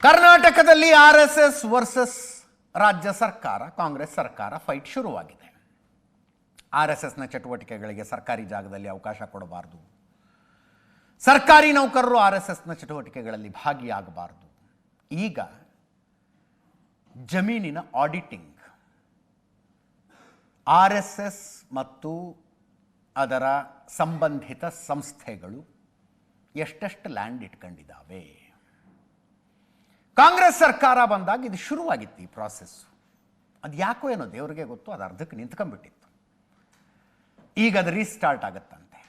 ಕರ್ನಾಟಕದಲ್ಲಿ RSS versus ರಾಜ್ಯ ಸರ್ಕಾರ, ಕಾಂಗ್ರೆಸ್ ಸರ್ಕಾರ ಫೈಟ್ ಶುರುವಾಗಿದೆ. ಆರ್ಎಸ್ಎಸ್ನ ಚಟುವಟಿಕೆಗಳಿಗೆ ಸರ್ಕಾರಿ ಜಾಗದಲ್ಲಿ ಅವಕಾಶ ಕೊಡಬಾರದು, ಸರ್ಕಾರಿ ನೌಕರರು ಆರ್ಎಸ್ಎಸ್ನ ಚಟುವಟಿಕೆಗಳಲ್ಲಿ ಭಾಗಿಯಾಗಬಾರದು. ಈಗ ಜಮೀನಿನ ಆಡಿಟಿಂಗ್, ಆರ್ಎಸ್ಎಸ್ ಮತ್ತು ಅದರ ಸಂಬಂಧಿತ ಸಂಸ್ಥೆಗಳು ಎಷ್ಟೆಷ್ಟು ಲ್ಯಾಂಡ್ ಇಟ್ಕೊಂಡಿದ್ದಾವೆ. ಕಾಂಗ್ರೆಸ್ ಸರ್ಕಾರ ಬಂದಾಗ ಇದು ಶುರುವಾಗಿತ್ತು ಈ ಪ್ರಾಸೆಸ್ಸು. ಅದು ಯಾಕೋ ಏನೋ ದೇವರಿಗೆ ಗೊತ್ತು, ಅದು ಅರ್ಧಕ್ಕೆ ನಿಂತ್ಕೊಂಡ್ಬಿಟ್ಟಿತ್ತು. ಈಗ ಅದು ರೀಸ್ಟಾರ್ಟ್ ಆಗುತ್ತಂತೆ.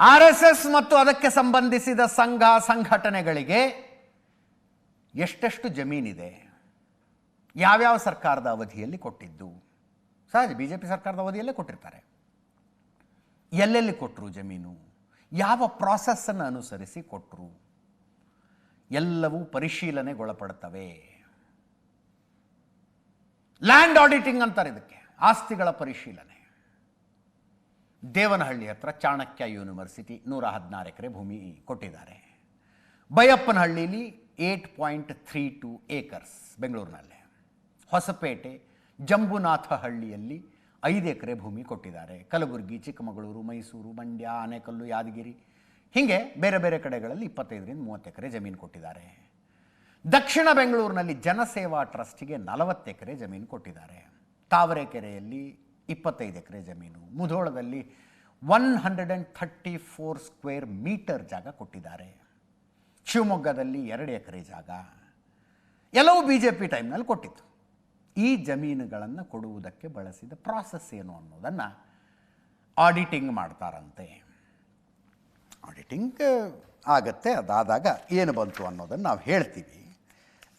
ಆರ್ ಎಸ್ ಎಸ್ ಮತ್ತು ಅದಕ್ಕೆ ಸಂಬಂಧಿಸಿದ ಸಂಘ ಸಂಘಟನೆಗಳಿಗೆ ಎಷ್ಟೆಷ್ಟು ಜಮೀನಿದೆ, ಯಾವ್ಯಾವ ಸರ್ಕಾರದ ಅವಧಿಯಲ್ಲಿ ಕೊಟ್ಟಿದ್ದು. ಸಹಜ ಬಿಜೆಪಿ ಸರ್ಕಾರದ ಅವಧಿಯಲ್ಲೇ ಕೊಟ್ಟಿರ್ತಾರೆ. ಎಲ್ಲೆಲ್ಲಿ ಕೊಟ್ಟರು ಜಮೀನು, ಯಾವ ಪ್ರಾಸೆಸ್ಸನ್ನು ಅನುಸರಿಸಿ ಕೊಟ್ಟರು, ಎಲ್ಲವೂ ಪರಿಶೀಲನೆಗೊಳಪಡುತ್ತವೆ. ಲ್ಯಾಂಡ್ ಆಡಿಟಿಂಗ್ ಅಂತಾರೆ ಇದಕ್ಕೆ, ಆಸ್ತಿಗಳ ಪರಿಶೀಲನೆ. ದೇವನಹಳ್ಳಿ ಹತ್ರ ಚಾಣಕ್ಯ ಯೂನಿವರ್ಸಿಟಿ 116 ಎಕರೆ ಭೂಮಿ ಕೊಟ್ಟಿದ್ದಾರೆ. ಬೈಯಪ್ಪನಹಳ್ಳಿಲಿ 8.32 ಏಕರ್ಸ್ ಬೆಂಗಳೂರಿನಲ್ಲೇ. ಹೊಸಪೇಟೆ ಜಂಬುನಾಥಹಳ್ಳಿಯಲ್ಲಿ 5 ಎಕರೆ ಭೂಮಿ ಕೊಟ್ಟಿದ್ದಾರೆ. ಕಲಬುರಗಿ, ಚಿಕ್ಕಮಗಳೂರು, ಮೈಸೂರು, ಮಂಡ್ಯ, ಆನೇಕಲ್ಲು, ಯಾದಗಿರಿ, ಹೀಗೆ ಬೇರೆ ಬೇರೆ ಕಡೆಗಳಲ್ಲಿ 25ರಿಂದ 30 ಎಕರೆ ಜಮೀನು ಕೊಟ್ಟಿದ್ದಾರೆ. ದಕ್ಷಿಣ ಬೆಂಗಳೂರಿನಲ್ಲಿ ಜನಸೇವಾ ಟ್ರಸ್ಟಿಗೆ 40 ಎಕರೆ ಜಮೀನು ಕೊಟ್ಟಿದ್ದಾರೆ. ತಾವರೆಕೆರೆಯಲ್ಲಿ 25 ಎಕರೆ ಜಮೀನು. ಮುಧೋಳದಲ್ಲಿ 134 ಸ್ಕ್ವೇರ್ ಮೀಟರ್ ಜಾಗ ಕೊಟ್ಟಿದ್ದಾರೆ. ಶಿವಮೊಗ್ಗದಲ್ಲಿ 2 ಎಕರೆ ಜಾಗ. ಎಲ್ಲವೂ ಬಿ ಜೆ ಪಿ ಟೈಮ್ನಲ್ಲಿ ಕೊಟ್ಟಿತ್ತು. ಈ ಜಮೀನುಗಳನ್ನು ಕೊಡುವುದಕ್ಕೆ ಬಳಸಿದ ಪ್ರಾಸೆಸ್ ಏನು ಅನ್ನೋದನ್ನು ಆಡಿಟಿಂಗ್ ಮಾಡ್ತಾರಂತೆ. ಆಡಿಟಿಂಗ್ ಆಗತ್ತೆ, ಅದಾದಾಗ ಏನು ಬಂತು ಅನ್ನೋದನ್ನು ನಾವು ಹೇಳ್ತೀವಿ.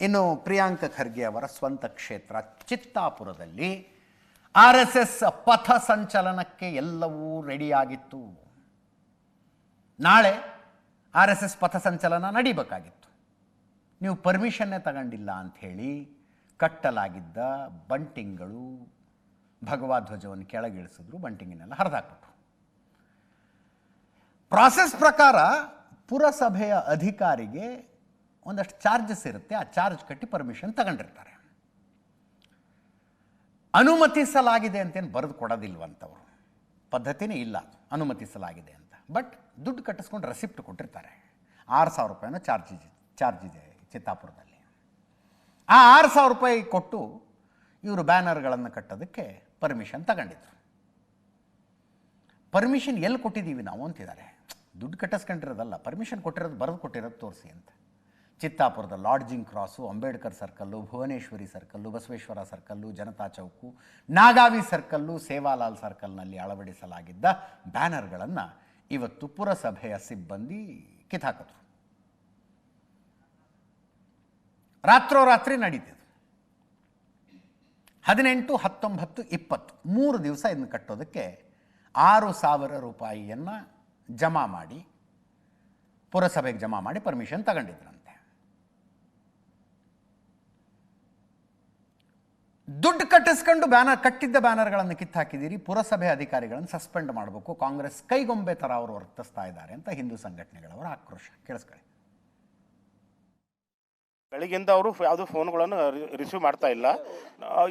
ಇನ್ನು ಪ್ರಿಯಾಂಕ ಖರ್ಗೆ ಅವರ ಸ್ವಂತ ಕ್ಷೇತ್ರ ಚಿತ್ತಾಪುರದಲ್ಲಿ ಆರ್ ಎಸ್ ಎಸ್ ಪಥ ಸಂಚಲನಕ್ಕೆ ಎಲ್ಲವೂ ರೆಡಿಯಾಗಿತ್ತು. ನಾಳೆ ಆರ್ ಎಸ್ ಎಸ್ ಪಥ ಸಂಚಲನ ನಡೀಬೇಕಾಗಿತ್ತು. ನೀವು ಪರ್ಮಿಷನ್ನೇ ತಗೊಂಡಿಲ್ಲ ಅಂಥೇಳಿ ಕಟ್ಟಲಾಗಿದ್ದ ಬಂಟಿಂಗ್ಗಳು ಭಗವಧ್ವಜವನ್ನು ಕೆಳಗಿಳಿಸಿದ್ರು, ಬಂಟಿಂಗಿನೆಲ್ಲ ಹರಿದಾಕ್ಬಿಟ್ರು. ಪ್ರಾಸೆಸ್ ಪ್ರಕಾರ ಪುರಸಭೆಯ ಅಧಿಕಾರಿಗೆ ಒಂದಷ್ಟು ಚಾರ್ಜಸ್ ಇರುತ್ತೆ, ಆ ಚಾರ್ಜ್ ಕಟ್ಟಿ ಪರ್ಮಿಷನ್ ತಗೊಂಡಿರ್ತಾರೆ. ಅನುಮತಿಸಲಾಗಿದೆ ಅಂತೇನು ಬರೆದು ಕೊಡೋದಿಲ್ವಂತವರು, ಪದ್ಧತಿನೇ ಇಲ್ಲ ಅನುಮತಿಸಲಾಗಿದೆ ಅಂತ. ಬಟ್ ದುಡ್ಡು ಕಟ್ಟಿಸ್ಕೊಂಡು ರೆಸಿಪ್ಟ್ ಕೊಟ್ಟಿರ್ತಾರೆ. 6,000 ರೂಪಾಯಿನ ಚಾರ್ಜ್ ಇದೆ ಚಿತ್ತಾಪುರದಲ್ಲಿ. ಆ 6,000 ರೂಪಾಯಿ ಕೊಟ್ಟು ಇವರು ಬ್ಯಾನರ್ಗಳನ್ನು ಕಟ್ಟೋದಕ್ಕೆ ಪರ್ಮಿಷನ್ ತಗೊಂಡಿದ್ರು. ಪರ್ಮಿಷನ್ ಎಲ್ಲಿ ಕೊಟ್ಟಿದ್ದೀವಿ ನಾವು ಅಂತಿದ್ದಾರೆ. ದುಡ್ಡು ಕಟ್ಟಿಸ್ಕೊಂಡಿರೋದಲ್ಲ, ಪರ್ಮಿಷನ್ ಕೊಟ್ಟಿರೋದು ಬರೆದು ಕೊಟ್ಟಿರೋದು ತೋರಿಸಿ ಅಂತ. ಚಿತ್ತಾಪುರದ lodging cross, Ambedkar circle, Bhuvaneshwari circle, Basaveshwara circle, Janata Chowk, Nagavi circle, Sevalal ಸರ್ಕಲ್ನಲ್ಲಿ ಅಳವಡಿಸಲಾಗಿದ್ದ ಬ್ಯಾನರ್ಗಳನ್ನು ಇವತ್ತು ಪುರಸಭೆಯ ಸಿಬ್ಬಂದಿ ಕಿತ್ತಾಕಿದ್ರು. ರಾತ್ರೋರಾತ್ರಿ ನಡೀತಿದೆ. 18, 19, 20 3 ದಿವಸ ಇದನ್ನು ಕಟ್ಟೋದಕ್ಕೆ 6,000 ರೂಪಾಯಿಯನ್ನು ಜಮಾ ಮಾಡಿ ಪುರಸಭೆಗೆ ಜಮಾ ಮಾಡಿ ಪರ್ಮಿಷನ್ ತಗೊಂಡಿದ್ರಂತೆ. ದುಡ್ಡು ಕಟ್ಟಿಸ್ಕೊಂಡು ಕಟ್ಟಿದ್ದ ಬ್ಯಾನರ್ಗಳನ್ನು ಕಿತ್ತಾಕಿದ್ದೀರಿ, ಪುರಸಭೆ ಅಧಿಕಾರಿಗಳನ್ನು ಸಸ್ಪೆಂಡ್ ಮಾಡಬೇಕು, ಕಾಂಗ್ರೆಸ್ ಕೈಗೊಂಬೆ ಥರ ಅವರು ವರ್ತಿಸ್ತಾ ಇದ್ದಾರೆ ಅಂತ ಹಿಂದೂ ಸಂಘಟನೆಗಳವರ ಆಕ್ರೋಶ. ಕೇಳಿಸ್ಕೊಳ್ಳಿ. ಬೆಳಗ್ಗೆಯಿಂದ ಅವರು ಯಾವುದೂ ಫೋನ್ಗಳನ್ನು ರಿಸೀವ್ ಮಾಡ್ತಾ ಇಲ್ಲ.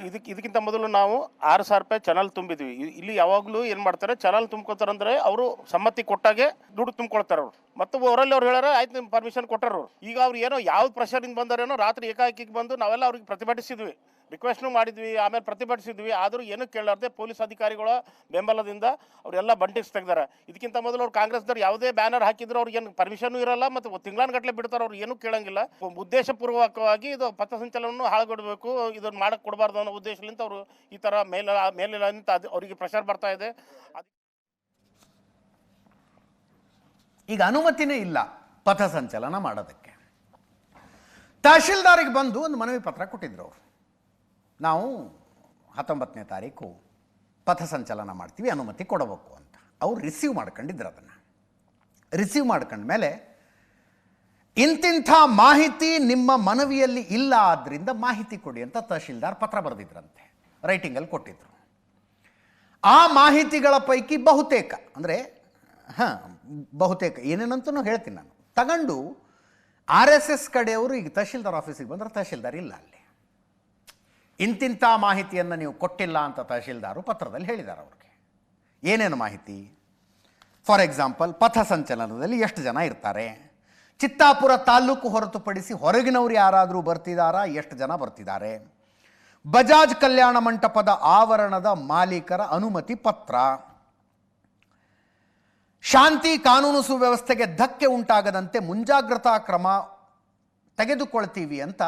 ಇದಕ್ಕಿಂತ ಮೊದಲು ನಾವು 6,000 ರೂಪಾಯಿ ಚಾನಲ್ ತುಂಬಿದ್ವಿ. ಇಲ್ಲಿ ಯಾವಾಗಲೂ ಏನು ಮಾಡ್ತಾರೆ, ಚಾನಲ್ ತುಂಬ್ಕೊತಾರಂದ್ರೆ ಅವರು ಸಮ್ಮತಿ ಕೊಟ್ಟಾಗೆ ದುಡ್ಡು ತುಂಬ್ಕೊಳ್ತಾರೆ ಅವರು. ಮತ್ತು ಅವರಲ್ಲಿ ಅವ್ರು ಹೇಳ್ಯಾರ ಆಯ್ತು ನಿಮ್ಮ ಪರ್ಮಿಷನ್ ಕೊಟ್ಟರು. ಈಗ ಅವ್ರು ಏನೋ ಯಾವ ಪ್ರೆಷರಿಂದ ಬಂದಾರೇನೋ ರಾತ್ರಿ ಏಕಾಏಕಿಗೆ ಬಂದು ನಾವೆಲ್ಲ ಅವ್ರಿಗೆ ಪ್ರತಿಭಟಿಸಿದ್ವಿ, ರಿಕ್ವೆಸ್ಟ್ನು ಮಾಡಿದ್ವಿ, ಆಮೇಲೆ ಪ್ರತಿಭಟಿಸಿದ್ವಿ. ಆದರೂ ಏನೂ ಕೇಳಲಾರ್ದೆ ಪೊಲೀಸ್ ಅಧಿಕಾರಿಗಳ ಬೆಂಬಲದಿಂದ ಅವರೆಲ್ಲ ಬಂಟಿಕ್ಸ್ ತೆಗ್ದಾರೆ. ಇದಕ್ಕಿಂತ ಮೊದಲು ಅವ್ರು ಕಾಂಗ್ರೆಸ್ದವ್ರು ಯಾವುದೇ ಬ್ಯಾನರ್ ಹಾಕಿದ್ರು ಅವ್ರಿಗೆ ಏನು ಪರ್ಮಿಷನ್ನೂ ಇರಲ್ಲ, ಮತ್ತು ತಿಂಗಳಾನುಗಟ್ಟಲೆ ಬಿಡ್ತಾರೆ, ಅವ್ರು ಏನೂ ಕೇಳಂಗಿಲ್ಲ. ಉದ್ದೇಶಪೂರ್ವಕವಾಗಿ ಇದು ಪಥಸಂಚಲನವನ್ನು ಹಾಳುಗೊಡಬೇಕು, ಇದನ್ನು ಮಾಡಕ್ಕೆ ಕೊಡಬಾರ್ದು ಅನ್ನೋ ಉದ್ದೇಶದಿಂದ ಅವರು ಈ ಥರ ಮೇಲೆ ನಿಂತ ಅವರಿಗೆ ಪ್ರೆಷರ್ ಬರ್ತಾ ಇದೆ. ಈಗ ಅನುಮತಿನೇ ಇಲ್ಲ ಪಥಸಂಚಲನ ಮಾಡೋದಕ್ಕೆ. ತಹಶೀಲ್ದಾರಿಗೆ ಬಂದು ಒಂದು ಮನವಿ ಪತ್ರ ಕೊಟ್ಟಿದ್ರು ಅವರು. ನಾವು 19ನೇ ತಾರೀಕು ಪಥಸಂಚಲನ ಮಾಡ್ತೀವಿ, ಅನುಮತಿ ಕೊಡಬೇಕು ಅಂತ. ಅವ್ರು ರಿಸೀವ್ ಮಾಡ್ಕೊಂಡಿದ್ರು. ಅದನ್ನು ರಿಸೀವ್ ಮಾಡ್ಕೊಂಡ್ಮೇಲೆ ಇಂತಿಂಥ ಮಾಹಿತಿ ನಿಮ್ಮ ಮನವಿಯಲ್ಲಿ ಇಲ್ಲ, ಆದ್ದರಿಂದ ಮಾಹಿತಿ ಕೊಡಿ ಅಂತ ತಹಶೀಲ್ದಾರ್ ಪತ್ರ ಬರೆದಿದ್ರಂತೆ, ರೈಟಿಂಗಲ್ಲಿ ಕೊಟ್ಟಿದ್ರು. ಆ ಮಾಹಿತಿಗಳ ಪೈಕಿ ಬಹುತೇಕ, ಅಂದರೆ ಬಹುತೇಕ ಏನೇನಂತೂ ಹೇಳ್ತೀನಿ ನಾನು, ತಗೊಂಡು ಆರ್ ಎಸ್ ಎಸ್ ಕಡೆಯವರು ಈಗ ತಹಶೀಲ್ದಾರ್ ಆಫೀಸಿಗೆ ಬಂದರೆ ತಹಶೀಲ್ದಾರ್ ಇಲ್ಲ ಅಲ್ಲಿ. ಇಂತಿಂಥ ಮಾಹಿತಿಯನ್ನು ನೀವು ಕೊಟ್ಟಿಲ್ಲ ಅಂತ ತಹಶೀಲ್ದಾರು ಪತ್ರದಲ್ಲಿ ಹೇಳಿದ್ದಾರೆ ಅವ್ರಿಗೆ. ಏನೇನು ಮಾಹಿತಿ? ಫಾರ್ ಎಕ್ಸಾಂಪಲ್, ಪಥಸಂಚಲನದಲ್ಲಿ ಎಷ್ಟು ಜನ ಇರ್ತಾರೆ, ಚಿತ್ತಾಪುರ ತಾಲೂಕು ಹೊರತುಪಡಿಸಿ ಹೊರಗಿನವರು ಯಾರಾದರೂ ಬರ್ತಿದ್ದಾರಾ, ಎಷ್ಟು ಜನ ಬರ್ತಿದ್ದಾರೆ, ಬಜಾಜ್ ಕಲ್ಯಾಣ ಮಂಟಪದ ಆವರಣದ ಮಾಲೀಕರ ಅನುಮತಿ ಪತ್ರ, ಶಾಂತಿ ಕಾನೂನು ಸುವ್ಯವಸ್ಥೆಗೆ ಧಕ್ಕೆ ಉಂಟಾಗದಂತೆ ಮುಂಜಾಗ್ರತಾ ಕ್ರಮ ತೆಗೆದುಕೊಳ್ತೀವಿ ಅಂತ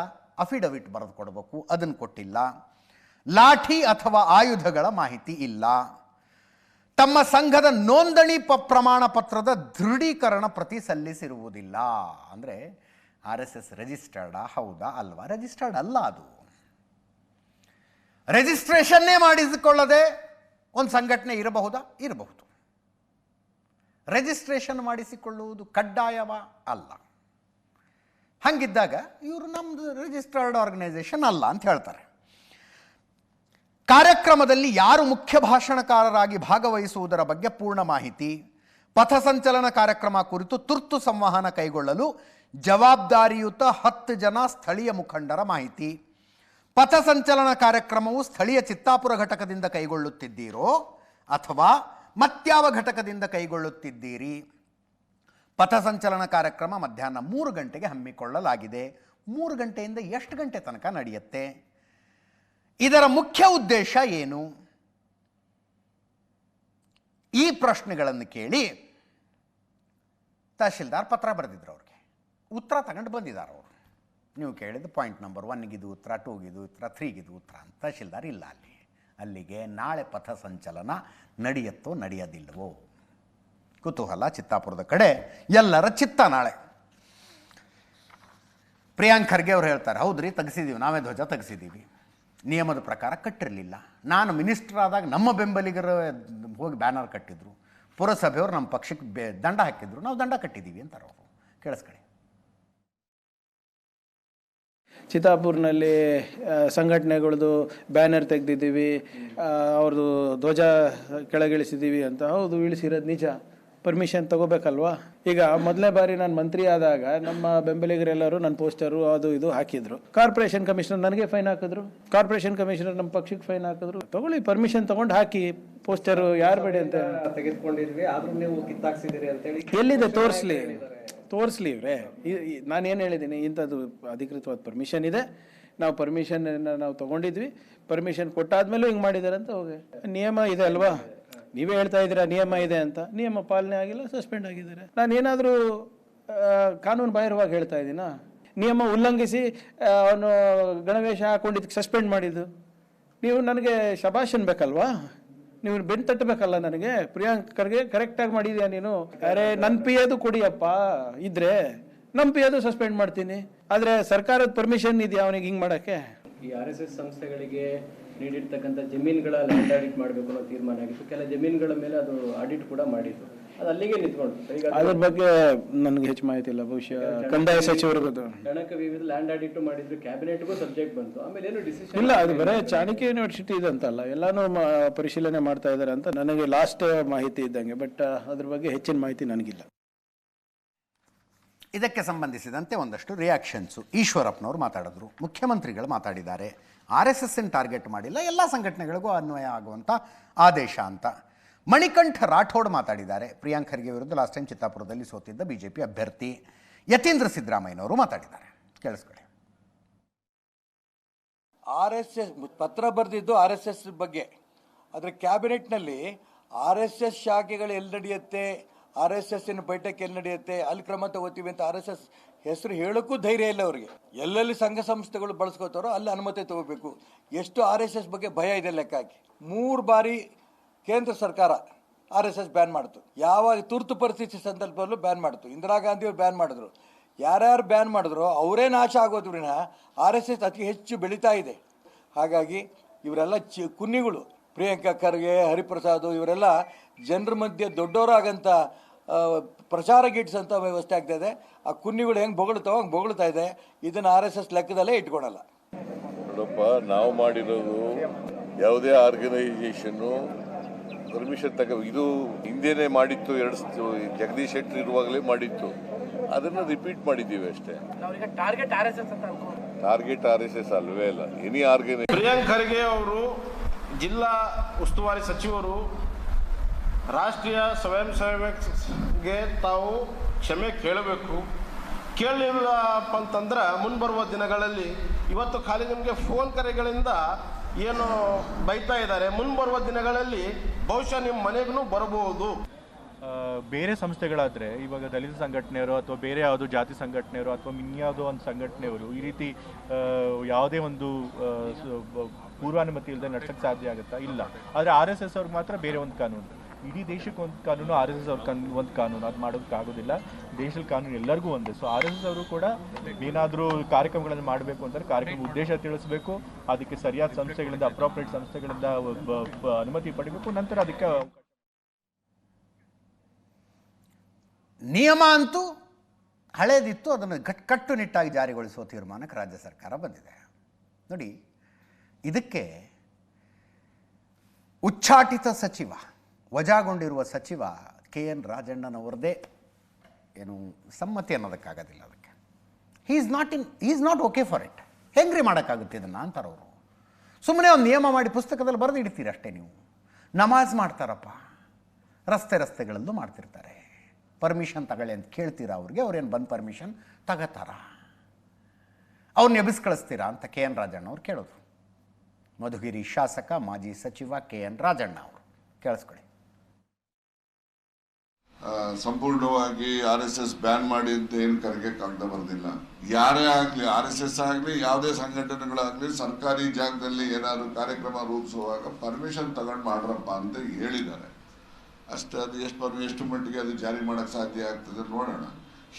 ಅಫಿಡವಿಟ್ ಬರೆದು ಕೊಡಬೇಕು, ಅದನ್ನು ಕೊಟ್ಟಿಲ್ಲ. ಲಾಠಿ ಅಥವಾ ಆಯುಧಗಳ ಮಾಹಿತಿ ಇಲ್ಲ. ತಮ್ಮ ಸಂಘದ ನೋಂದಣಿ ಪ್ರಮಾಣ ಪತ್ರದ ದೃಢೀಕರಣ ಪ್ರತಿ ಸಲ್ಲಿಸಿರುವುದಿಲ್ಲ. ಅಂದರೆ ಆರ್ ಎಸ್ ಎಸ್ ರಿಜಿಸ್ಟರ್ಡಾ, ಹೌದಾ ಅಲ್ವಾ? ರಿಜಿಸ್ಟರ್ಡ್ ಅಲ್ಲ. ಅದು ರಿಜಿಸ್ಟ್ರೇಷನ್ನೇ ಮಾಡಿಸಿಕೊಳ್ಳದೆ ಒಂದು ಸಂಘಟನೆ ಇರಬಹುದಾ? ಇರಬಹುದು. ರಿಜಿಸ್ಟ್ರೇಷನ್ ಮಾಡಿಸಿಕೊಳ್ಳುವುದು ಕಡ್ಡಾಯವಾ? ಅಲ್ಲ. ಹಂಗಿದ್ದಾಗ ಇವರು ನಮ್ಮದು ರಿಜಿಸ್ಟರ್ಡ್ ಆರ್ಗನೈಸೇಷನ್ ಅಲ್ಲ ಅಂತ ಹೇಳ್ತಾರೆ. ಕಾರ್ಯಕ್ರಮದಲ್ಲಿ ಯಾರು ಮುಖ್ಯ ಭಾಷಣಕಾರರಾಗಿ ಭಾಗವಹಿಸುವುದರ ಬಗ್ಗೆ ಪೂರ್ಣ ಮಾಹಿತಿ, ಪಥಸಂಚಲನ ಕಾರ್ಯಕ್ರಮ ಕುರಿತು ತುರ್ತು ಸಂವಹನ ಕೈಗೊಳ್ಳಲು ಜವಾಬ್ದಾರಿಯುತ 10 ಜನ ಸ್ಥಳೀಯ ಮುಖಂಡರ ಮಾಹಿತಿ, ಪಥಸಂಚಲನ ಕಾರ್ಯಕ್ರಮವು ಸ್ಥಳೀಯ ಚಿತ್ತಾಪುರ ಘಟಕದಿಂದ ಕೈಗೊಳ್ಳುತ್ತಿದ್ದೀರೋ ಅಥವಾ ಮತ್ಯಾವ ಘಟಕದಿಂದ ಕೈಗೊಳ್ಳುತ್ತಿದ್ದೀರಿ, ಪಥಸಂಚಲನ ಕಾರ್ಯಕ್ರಮ ಮಧ್ಯಾಹ್ನ 3 ಗಂಟೆಗೆ ಹಮ್ಮಿಕೊಳ್ಳಲಾಗಿದೆ, 3 ಗಂಟೆಯಿಂದ ಎಷ್ಟು ಗಂಟೆ ತನಕ ನಡೆಯುತ್ತೆ, ಇದರ ಮುಖ್ಯ ಉದ್ದೇಶ ಏನು? ಈ ಪ್ರಶ್ನೆಗಳನ್ನು ಕೇಳಿ ತಹಶೀಲ್ದಾರ್ ಪತ್ರ ಬರೆದಿದ್ರು ಅವ್ರಿಗೆ. ಉತ್ತರ ತಗೊಂಡು ಬಂದಿದ್ದಾರೆ ಅವರು. ನೀವು ಕೇಳಿದ ಪಾಯಿಂಟ್ ನಂಬರ್ 1ಗಿದು ಉತ್ತರ, 2ಗಿದು ಉತ್ತರ, 3ಗಿದು ಉತ್ತರ ಅಂತ. ತಹಶೀಲ್ದಾರ್ ಇಲ್ಲ ಅಲ್ಲಿ. ಅಲ್ಲಿಗೆ ನಾಳೆ ಪಥಸಂಚಲನ ನಡೆಯುತ್ತೋ ನಡೆಯೋದಿಲ್ಲವೋ ಕುತೂಹಲ ಚಿತ್ತಾಪುರದ ಕಡೆ ಎಲ್ಲರ ಚಿತ್ತ. ನಾಳೆ ಪ್ರಿಯಾಂಕ್ ಖರ್ಗೆ ಅವ್ರು ಹೇಳ್ತಾರೆ, ಹೌದ್ರಿ ತೆಗೆಸಿದ್ದೀವಿ, ನಾವೇ ಧ್ವಜ ತೆಗೆಸಿದ್ದೀವಿ, ನಿಯಮದ ಪ್ರಕಾರ ಕಟ್ಟಿರಲಿಲ್ಲ. ನಾನು ಮಿನಿಸ್ಟರ್ ಆದಾಗ ನಮ್ಮ ಬೆಂಬಲಿಗರು ಹೋಗಿ ಬ್ಯಾನರ್ ಕಟ್ಟಿದ್ರು, ಪುರಸಭೆಯವರು ನಮ್ಮ ಪಕ್ಷಕ್ಕೆ ದಂಡ ಹಾಕಿದ್ರು, ನಾವು ದಂಡ ಕಟ್ಟಿದ್ದೀವಿ ಅಂತಾರೆ ಅವರು. ಕೇಳಿಸ್ಕೊಳ್ಳಿ. ಚಿತ್ತಾಪುರ್ನಲ್ಲಿ ಸಂಘಟನೆಗಳದ್ದು ಬ್ಯಾನರ್ ತೆಗೆದಿದ್ದೀವಿ, ಅವ್ರದ್ದು ಧ್ವಜ ಕೆಳಗಿಳಿಸಿದ್ದೀವಿ ಅಂತ. ಹೌದು, ಇಳಿಸಿರೋದು ನಿಜ. ಪರ್ಮಿಷನ್ ತಗೋಬೇಕಲ್ವಾ? ಈಗ ಮೊದಲನೇ ಬಾರಿ ನಾನು ಮಂತ್ರಿ ಆದಾಗ ನಮ್ಮ ಬೆಂಬಲಿಗರೆಲ್ಲರೂ ನನ್ನ ಪೋಸ್ಟರು ಅದು ಇದು ಹಾಕಿದ್ರು. ಕಾರ್ಪೊರೇಷನ್ ಕಮಿಷನರ್ ನನಗೆ ಫೈನ್ ಹಾಕಿದ್ರು, ಕಾರ್ಪೊರೇಷನ್ ಕಮಿಷನರ್ ನಮ್ಮ ಪಕ್ಷಕ್ಕೆ ಫೈನ್ ಹಾಕಿದ್ರು. ತಗೊಳ್ಳಿ, ಪರ್ಮಿಷನ್ ತಗೊಂಡು ಹಾಕಿ ಪೋಸ್ಟರು, ಯಾರು ಬೇಡ ಅಂತ ತೆಗೆದುಕೊಂಡಿದ್ವಿ, ಆದ್ರೂ ನೀವು ಕಿತ್ತಾಕ್ಸಿದಿರಿ ಅಂತೇಳಿ. ಎಲ್ಲಿದೆ ತೋರಿಸ್ಲಿ ಇವ್ರೆ. ನಾನೇನು ಹೇಳಿದ್ದೀನಿ, ಇಂಥದ್ದು ಅಧಿಕೃತವಾದ ಪರ್ಮಿಷನ್ ಇದೆ, ನಾವು ಪರ್ಮಿಷನ್ನ ನಾವು ತೊಗೊಂಡಿದ್ವಿ, ಪರ್ಮಿಷನ್ ಕೊಟ್ಟಾದ್ಮೇಲೂ ಹಿಂಗೆ ಮಾಡಿದ್ದಾರೆ ಅಂತ. ಹೋಗಿ ನಿಯಮ ಇದೆ ಅಲ್ವಾ? ನೀವೇ ಹೇಳ್ತಾ ಇದ್ದೀರಾ ನಿಯಮ ಇದೆ ಅಂತ. ನಿಯಮ ಪಾಲನೆ ಆಗಿಲ್ಲ, ಸಸ್ಪೆಂಡ್ ಆಗಿದ್ದಾರೆ. ನಾನೇನಾದರೂ ಕಾನೂನು ಬಾಹಿರವಾಗಿ ಹೇಳ್ತಾ ಇದ್ದೀನಾ? ನಿಯಮ ಉಲ್ಲಂಘಿಸಿ ಅವನು ಗಣವೇಶ ಹಾಕೊಂಡಿದ್ದಕ್ಕೆ ಸಸ್ಪೆಂಡ್ ಮಾಡಿದ್ದು. ನೀವು ನನಗೆ ಶಬಾಷ್ ಅನ್ಬೇಕಲ್ವಾ? ನೀವು ಬೆನ್ ತಟ್ಟಬೇಕಲ್ಲ ನನಗೆ. ಪ್ರಿಯಾಂಕ್ ಖರ್ಗೆ ಕರೆಕ್ಟಾಗಿ ಮಾಡಿದ್ಯಾ ನೀನು? ಅರೆ, ನನ್ನ ಪಿ ಎದು ಕೊಡಿಯಪ್ಪ ಇದ್ರೆ, ನಮ್ಮ ಪಿ ಎದು ಸಸ್ಪೆಂಡ್ ಮಾಡ್ತೀನಿ. ಆದರೆ ಸರ್ಕಾರದ ಪರ್ಮಿಷನ್ ಇದೆಯಾ ಅವನಿಗೆ ಹಿಂಗೆ ಮಾಡೋಕ್ಕೆ? ಈ RSS ಸಂಸ್ಥೆಗಳಿಗೆ ನೀಡಿರ್ತಕ್ಕಂಥ ಜಮೀನುಗಳ ಲ್ಯಾಂಡ್ ಆಡಿಟ್ ಮಾಡಬೇಕು ಅನ್ನೋ ತೀರ್ಮಾನ ಆಗಿತ್ತು. ಕೆಲ ಜಮೀನುಗಳ ಮೇಲೆ ಅದು ಆಡಿಟ್ ಕೂಡ ಮಾಡಿತ್ತು, ಅದು ಅಲ್ಲಿಗೆ ನಿಂತ್ಕೊಂಡು. ಈಗ ಅದ್ರ ಬಗ್ಗೆ ನನಗೆ ಹೆಚ್ಚು ಮಾಹಿತಿ ಇಲ್ಲ. ಬಹುಶಃ ಕಂದಾಯ ಸಚಿವರು ಗಣಕ ವಿವಿಧ ಲ್ಯಾಂಡ್ ಆಡಿಟ್ ಮಾಡಿದ್ರು, ಕ್ಯಾಬಿನೆಟ್ಗೂ ಸಬ್ಜೆಕ್ಟ್ ಬಂತು, ಆಮೇಲೆ ಏನು ಡಿಸಿಷನ್ ಇಲ್ಲ. ಅದು ಬರೀ ಚಾಣಕ್ಯ ಯೂನಿವರ್ಸಿಟಿ ಇದೆ ಅಂತಲ್ಲ, ಎಲ್ಲಾನು ಪರಿಶೀಲನೆ ಮಾಡ್ತಾ ಇದ್ದಾರೆ ಅಂತ ನನಗೆ ಲಾಸ್ಟ್ ಮಾಹಿತಿ ಇದ್ದಂಗೆ. ಬಟ್ ಅದ್ರ ಬಗ್ಗೆ ಹೆಚ್ಚಿನ ಮಾಹಿತಿ ನನಗಿಲ್ಲ. ಇದಕ್ಕೆ ಸಂಬಂಧಿಸಿದಂತೆ ಒಂದಷ್ಟು ರಿಯಾಕ್ಷನ್ಸು ಈಶ್ವರಪ್ಪನವರು ಮಾತಾಡಿದ್ರು, ಮುಖ್ಯಮಂತ್ರಿಗಳು ಮಾತಾಡಿದ್ದಾರೆ. RSS ಟಾರ್ಗೆಟ್ ಮಾಡಿಲ್ಲ, ಎಲ್ಲ ಸಂಘಟನೆಗಳಿಗೂ ಅನ್ವಯ ಆಗುವಂಥ ಆದೇಶ ಅಂತ. ಮಣಿಕಂಠ ರಾಠೋಡ್ ಮಾತಾಡಿದ್ದಾರೆ. ಪ್ರಿಯಾಂಕ್ ಖರ್ಗೆ ವಿರುದ್ಧ ಲಾಸ್ಟ್ ಟೈಮ್ ಚಿತ್ತಾಪುರದಲ್ಲಿ ಸೋತಿದ್ದ BJP ಅಭ್ಯರ್ಥಿ ಯತೀಂದ್ರ ಸಿದ್ದರಾಮಯ್ಯನವರು ಮಾತಾಡಿದ್ದಾರೆ. ಕೇಳಿಸ್ಕೊಳ್ಳಿ. RSS ಪತ್ರ ಬರೆದಿದ್ದು RSS ಬಗ್ಗೆ. ಆದರೆ ಕ್ಯಾಬಿನೆಟ್ನಲ್ಲಿ RSS ಶಾಖೆಗಳು ಎಲ್ಲಿ ನಡೆಯುತ್ತೆ, RSS ಬೈಠಕ್ ಎಲ್ಲಿ ನಡೆಯುತ್ತೆ, ಅಲ್ಲಿ ಕ್ರಮ ತಗೋತೀವಿ ಅಂತ RSS ಹೆಸರು ಹೇಳೋಕ್ಕೂ ಧೈರ್ಯ ಇಲ್ಲ ಅವರಿಗೆ. ಎಲ್ಲೆಲ್ಲಿ ಸಂಘ ಸಂಸ್ಥೆಗಳು ಬಳಸ್ಕೋತಾರೋ ಅಲ್ಲಿ ಅನುಮತಿ ತಗೋಬೇಕು. ಎಷ್ಟು RSS ಬಗ್ಗೆ ಭಯ ಇದೆ ಲೆಕ್ಕ ಹಾಕಿ. 3 ಬಾರಿ ಕೇಂದ್ರ ಸರ್ಕಾರ RSS ಬ್ಯಾನ್ ಮಾಡ್ತು. ಯಾವಾಗ ತುರ್ತು ಪರಿಸ್ಥಿತಿ ಸಂದರ್ಭದಲ್ಲೂ ಬ್ಯಾನ್ ಮಾಡ್ತು. ಇಂದಿರಾ ಗಾಂಧಿ ಅವರು ಬ್ಯಾನ್ ಮಾಡಿದ್ರು. ಯಾರ್ಯಾರು ಬ್ಯಾನ್ ಮಾಡಿದ್ರು ಅವರೇ ನಾಶ ಆಗೋದು ವಿನ RSS ಅತಿ ಹೆಚ್ಚು ಬೆಳೀತಾ ಇದೆ. ಹಾಗಾಗಿ ಇವರೆಲ್ಲ ಕುನ್ನಿಗಳು, ಪ್ರಿಯಾಂಕಾ ಖರ್ಗೆ, ಹರಿಪ್ರಸಾದ್, ಇವರೆಲ್ಲ ಜನರ ಮಧ್ಯೆ ದೊಡ್ಡವರಾಗಂತ ಪ್ರಚಾರ ಗಿಟ್ಟಿಸಂಥ ವ್ಯವಸ್ಥೆ ಆಗ್ತಾ ಇದೆ. ಆ ಕುನ್ನಿಗಳು ಹೆಂಗೆ ಬೊಗಳ್ತಾವ ಹಂಗೆ ಬೊಗಳ್ತಾ ಇದೆ. ಇದನ್ನು RSS ಲೆಕ್ಕದಲ್ಲೇ ಇಟ್ಕೊಳಲ್ಲ. ನೋಡಪ್ಪ, ನಾವು ಮಾಡಿರೋದು ಯಾವುದೇ ಆರ್ಗನೈಸೇಷನ್ನು ಪರ್ಮಿಷನ್ ಇದು ಹಿಂದೆನೇ ಮಾಡಿತ್ತು. ಜಗದೀಶ್ ಶೆಟ್ಟರ್ ಇರುವಾಗಲೇ ಮಾಡಿತ್ತು. ಅದನ್ನು ರಿಪೀಟ್ ಮಾಡಿದ್ದೀವಿ ಅಷ್ಟೇ. ಟಾರ್ಗೆಟ್ ಆರ್ ಎಸ್ ಎಸ್ ಅಲ್ವೇ ಅಲ್ಲ, ಎನಿ ಆರ್ಗನೈಸೇಷನ್. ಪ್ರಿಯಾಂಕ್ ಖರ್ಗೆ ಅವರು ಜಿಲ್ಲಾ ಉಸ್ತುವಾರಿ ಸಚಿವರು ರಾಷ್ಟ್ರೀಯ ಸ್ವಯಂ ಸೇವಕ್ಗೆ ತಾವು ಕ್ಷಮೆ ಕೇಳಬೇಕು. ಕೇಳಲಿಲ್ಲಪ್ಪ ಅಂತಂದ್ರೆ ಮುಂಬರುವ ದಿನಗಳಲ್ಲಿ ಇವತ್ತು ಖಾಲಿ ನಿಮಗೆ ಫೋನ್ ಕರೆಗಳಿಂದ ಏನು ಬೈತಾ ಇದ್ದಾರೆ, ಮುಂಬರುವ ದಿನಗಳಲ್ಲಿ ಬಹುಶಃ ನಿಮ್ಮ ಮನೆಗೂ ಬರಬಹುದು. ಬೇರೆ ಸಂಸ್ಥೆಗಳಾದರೆ ಇವಾಗ ದಲಿತ ಸಂಘಟನೆಯವರು ಅಥವಾ ಬೇರೆ ಯಾವುದೋ ಜಾತಿ ಸಂಘಟನೆಯವರು ಅಥವಾ ಇನ್ಯಾವುದೋ ಒಂದು ಸಂಘಟನೆಯವರು ಈ ರೀತಿ ಯಾವುದೇ ಒಂದು ಪೂರ್ವಾನುಮತಿ ಇಲ್ಲದೆ ನಡ್ಸೋಕ್ಕೆ ಸಾಧ್ಯ ಆಗುತ್ತಾ? ಇಲ್ಲ. ಆದರೆ RSS ಅವ್ರಿಗೆ ಮಾತ್ರ ಬೇರೆ ಒಂದು ಕಾನೂನು, ಇಡೀ ದೇಶಕ್ಕೆ ಒಂದು ಕಾನೂನು, RSS ಅವ್ರ ಒಂದು ಕಾನೂನು, ಅದು ಮಾಡೋದಕ್ಕಾಗೋದಿಲ್ಲ. ದೇಶದ ಕಾನೂನು ಎಲ್ಲರಿಗೂ ಒಂದೇ. ಸೊ RSS ಅವರು ಕೂಡ ಏನಾದರೂ ಕಾರ್ಯಕ್ರಮಗಳನ್ನು ಮಾಡಬೇಕು ಅಂತಾರೆ, ಕಾರ್ಯಕ್ರಮ ಉದ್ದೇಶ ತಿಳಿಸಬೇಕು, ಅದಕ್ಕೆ ಸರಿಯಾದ ಸಂಸ್ಥೆಗಳಿಂದ, ಅಪ್ರಾಪ್ರಿಯೇಟ್ ಸಂಸ್ಥೆಗಳಿಂದ ಅನುಮತಿ ಪಡಿಬೇಕು, ನಂತರ ಅದಕ್ಕೆ ನಿಯಮ ಅಂತೂ ಹಳೇದಿತ್ತು, ಅದನ್ನು ಕಟ್ಟುನಿಟ್ಟಾಗಿ ಜಾರಿಗೊಳಿಸುವ ತೀರ್ಮಾನಕ್ಕೆ ರಾಜ್ಯ ಸರ್ಕಾರ ಬಂದಿದೆ. ನೋಡಿ, ಇದಕ್ಕೆ ಉಚ್ಚಾಟಿತ ಸಚಿವ, ವಜಾಗೊಂಡಿರುವ ಸಚಿವ KN ರಾಜಣ್ಣನವರದೇ ಏನು ಸಮ್ಮತಿ ಅನ್ನೋದಕ್ಕಾಗೋದಿಲ್ಲ. ಅದಕ್ಕೆ he is not okay for it. ಹೆಂಗ್ರಿ ಮಾಡೋಕ್ಕಾಗುತ್ತೆ ಇದನ್ನು ಅಂತಾರವರು. ಸುಮ್ಮನೆ ಒಂದು ನಿಯಮ ಮಾಡಿ ಪುಸ್ತಕದಲ್ಲಿ ಬರೆದು ಇಡ್ತೀರಿ ಅಷ್ಟೇ. ನೀವು ನಮಾಜ್ ಮಾಡ್ತಾರಪ್ಪ, ರಸ್ತೆಗಳಲ್ಲೂ ಮಾಡ್ತಿರ್ತಾರೆ, ಪರ್ಮಿಷನ್ ತಗೊಳ್ಳಿ ಅಂತ ಕೇಳ್ತೀರಾ ಅವ್ರಿಗೆ, ಅವ್ರೇನು ಬಂದು ಪರ್ಮಿಷನ್ ತಗೋತಾರ? ಅವ್ರನ್ನ ಎಬ್ಬಿಸಿ ಕಳಿಸ್ತೀರಾ ಅಂತ KN ರಾಜಣ್ಣ ಅವ್ರು ಕೇಳೋದು. ಮಧುಗಿರಿ ಶಾಸಕ ಮಾಜಿ ಸಚಿವ KN ರಾಜಣ್ಣ ಅವರು ಕೇಳಿಸ್ಕೊಳ್ಳಿ. ಸಂಪೂರ್ಣವಾಗಿ RSS ಬ್ಯಾನ್ ಮಾಡಿ ಅಂತ ಏನು ಖರ್ಗೆ ಕಾಗದ ಬರೆದಿಲ್ಲ. ಯಾರೇ ಆಗಲಿ, RSS ಆಗಲಿ ಯಾವುದೇ ಸಂಘಟನೆಗಳಾಗಲಿ, ಸರ್ಕಾರಿ ಜಾಗದಲ್ಲಿ ಏನಾದರೂ ಕಾರ್ಯಕ್ರಮ ರೂಪಿಸುವಾಗ ಪರ್ಮಿಷನ್ ತಗೊಂಡು ಮಾಡ್ರಪ್ಪ ಅಂತ ಹೇಳಿದ್ದಾರೆ ಅಷ್ಟೇ. ಅದು ಎಷ್ಟು ಮಟ್ಟಿಗೆ ಅದು ಜಾರಿ ಮಾಡೋಕ್ಕೆ ಸಾಧ್ಯ ಆಗ್ತದೆ ನೋಡೋಣ.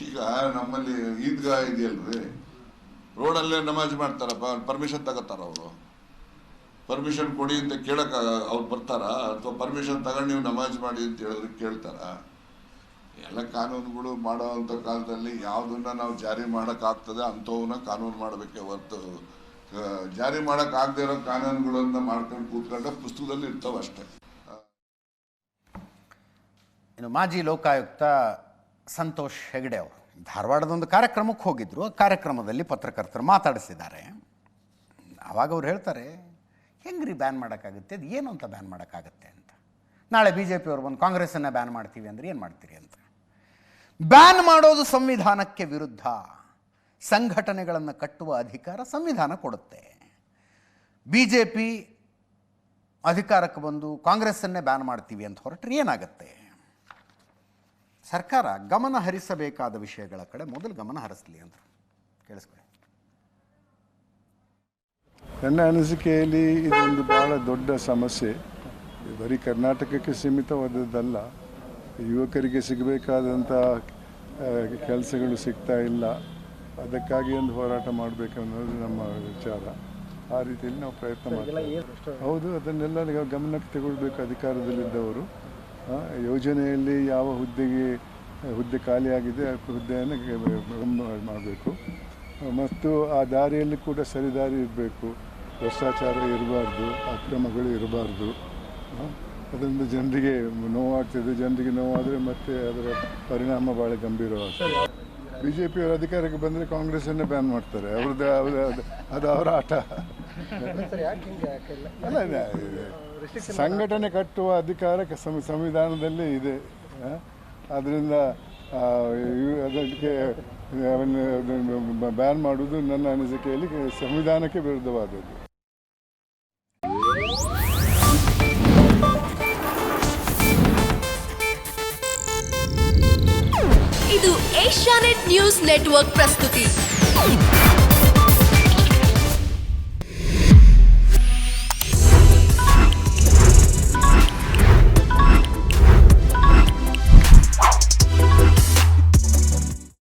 ಈಗ ನಮ್ಮಲ್ಲಿ ಈದ್ಗಾ ಇದೆಯಲ್ರಿ, ರೋಡಲ್ಲೇ ನಮಾಜ್ ಮಾಡ್ತಾರಪ್ಪ, ಪರ್ಮಿಷನ್ ತಗೋತಾರ ಅವರು? ಪರ್ಮಿಷನ್ ಕೊಡಿ ಅಂತ ಕೇಳಕ್ಕೆ ಅವ್ರು ಬರ್ತಾರ? ಅಥವಾ ಪರ್ಮಿಷನ್ ತಗೊಂಡು ನೀವು ನಮಾಜ್ ಮಾಡಿ ಅಂತ ಹೇಳಿದ್ರೆ ಕೇಳ್ತಾರ? ಎಲ್ಲ ಕಾನೂನುಗಳು ಮಾಡೋ ಅಂಥ ಕಾಲದಲ್ಲಿ ಯಾವುದನ್ನ ನಾವು ಜಾರಿ ಮಾಡೋಕ್ಕಾಗ್ತದೆ ಅಂಥವನ್ನ ಕಾನೂನು ಮಾಡಬೇಕೆ ಹೊರತು ಜಾರಿ ಮಾಡೋಕ್ಕಾಗದೇ ಇರೋ ಕಾನೂನುಗಳನ್ನ ಮಾಡ್ಕೊಂಡು ಕೂತ್ಕೊಂಡ ಪುಸ್ತಕದಲ್ಲಿ ಇರ್ತಾವೆ ಅಷ್ಟೇ. ಇನ್ನು ಮಾಜಿ ಲೋಕಾಯುಕ್ತ ಸಂತೋಷ್ ಹೆಗಡೆ ಅವರು ಧಾರವಾಡದೊಂದು ಕಾರ್ಯಕ್ರಮಕ್ಕೆ ಹೋಗಿದ್ದರು. ಆ ಕಾರ್ಯಕ್ರಮದಲ್ಲಿ ಪತ್ರಕರ್ತರು ಮಾತಾಡಿಸಿದ್ದಾರೆ. ಆವಾಗ ಅವ್ರು ಹೇಳ್ತಾರೆ, ಹೆಂಗ್ರಿ ಬ್ಯಾನ್ ಮಾಡೋಕ್ಕಾಗುತ್ತೆ, ಅದು ಏನು ಅಂತ ಬ್ಯಾನ್ ಮಾಡೋಕ್ಕಾಗತ್ತೆ ಅಂತ. ನಾಳೆ BJP ಅವರು ಬಂದು ಕಾಂಗ್ರೆಸ್ಸನ್ನು ಬ್ಯಾನ್ ಮಾಡ್ತೀವಿ ಅಂದರೆ ಏನು ಮಾಡ್ತೀರಿ ಅಂತ. ಬ್ಯಾನ್ ಮಾಡೋದು ಸಂವಿಧಾನಕ್ಕೆ ವಿರುದ್ಧ. ಸಂಘಟನೆಗಳನ್ನು ಕಟ್ಟುವ ಅಧಿಕಾರ ಸಂವಿಧಾನ ಕೊಡುತ್ತೆ. BJP ಅಧಿಕಾರಕ್ಕೆ ಬಂದು ಕಾಂಗ್ರೆಸ್ಸನ್ನೇ ಬ್ಯಾನ್ ಮಾಡ್ತೀವಿ ಅಂತ ಹೊರಟ್ರೆ ಏನಾಗುತ್ತೆ? ಸರ್ಕಾರ ಗಮನ ಹರಿಸಬೇಕಾದ ವಿಷಯಗಳ ಕಡೆ ಮೊದಲು ಗಮನ ಹರಿಸಲಿ ಅಂದರು. ಕೇಳಿಸ್ಕೊಳ್ಳಿ. ನನ್ನ ಅನಿಸಿಕೆಯಲ್ಲಿ ಇದೊಂದು ಬಹಳ ದೊಡ್ಡ ಸಮಸ್ಯೆ. ಬರೀ ಕರ್ನಾಟಕಕ್ಕೆ ಸೀಮಿತವಾದದ್ದಲ್ಲ, ಯುವಕರಿಗೆ ಸಿಗಬೇಕಾದಂಥ ಕೆಲಸಗಳು ಸಿಗ್ತಾ ಇಲ್ಲ. ಅದಕ್ಕಾಗಿ ಒಂದು ಹೋರಾಟ ಮಾಡಬೇಕನ್ನೋದು ನಮ್ಮ ವಿಚಾರ. ಆ ರೀತಿಯಲ್ಲಿ ನಾವು ಪ್ರಯತ್ನ ಮಾಡ್ತೀವಿ. ಹೌದು, ಅದನ್ನೆಲ್ಲ ಗಮನಕ್ಕೆ ತಗೊಳ್ಬೇಕು ಅಧಿಕಾರದಲ್ಲಿದ್ದವರು. ಯೋಜನೆಯಲ್ಲಿ ಯಾವ ಹುದ್ದೆ ಖಾಲಿಯಾಗಿದೆ ಆ ಹುದ್ದೆಯನ್ನು ಮಾಡಬೇಕು ಮತ್ತು ಆ ದಾರಿಯಲ್ಲಿ ಕೂಡ ಸರಿದಾರಿ ಇರಬೇಕು. ಭ್ರಷ್ಟಾಚಾರ ಇರಬಾರ್ದು, ಅಕ್ರಮಗಳು ಇರಬಾರ್ದು. ಅದರಿಂದ ಜನರಿಗೆ ನೋವಾಗ್ತದೆ. ಜನರಿಗೆ ನೋವಾದರೆ ಮತ್ತೆ ಅದರ ಪರಿಣಾಮ ಭಾಳ ಗಂಭೀರವಾಗ್ತದೆ. BJP ಅವರು ಅಧಿಕಾರಕ್ಕೆ ಬಂದರೆ ಕಾಂಗ್ರೆಸ್ಸನ್ನೇ ಬ್ಯಾನ್ ಮಾಡ್ತಾರೆ. ಅದು ಅವರ ಆಟ. ಅಲ್ಲ, ಸಂಘಟನೆ ಕಟ್ಟುವ ಅಧಿಕಾರ ಸಂವಿಧಾನದಲ್ಲೇ ಇದೆ. ಆದ್ದರಿಂದ ಅದಕ್ಕೆ ಬ್ಯಾನ್ ಮಾಡುವುದು ನನ್ನ ಅನಿಸಿಕೆಯಲ್ಲಿ ಸಂವಿಧಾನಕ್ಕೆ ವಿರುದ್ಧವಾದದ್ದು. ಇದು ಏಷ್ಯಾನೆಟ್ ನ್ಯೂಸ್ ನೆಟ್ವರ್ಕ್ ಪ್ರಸ್ತುತಿ.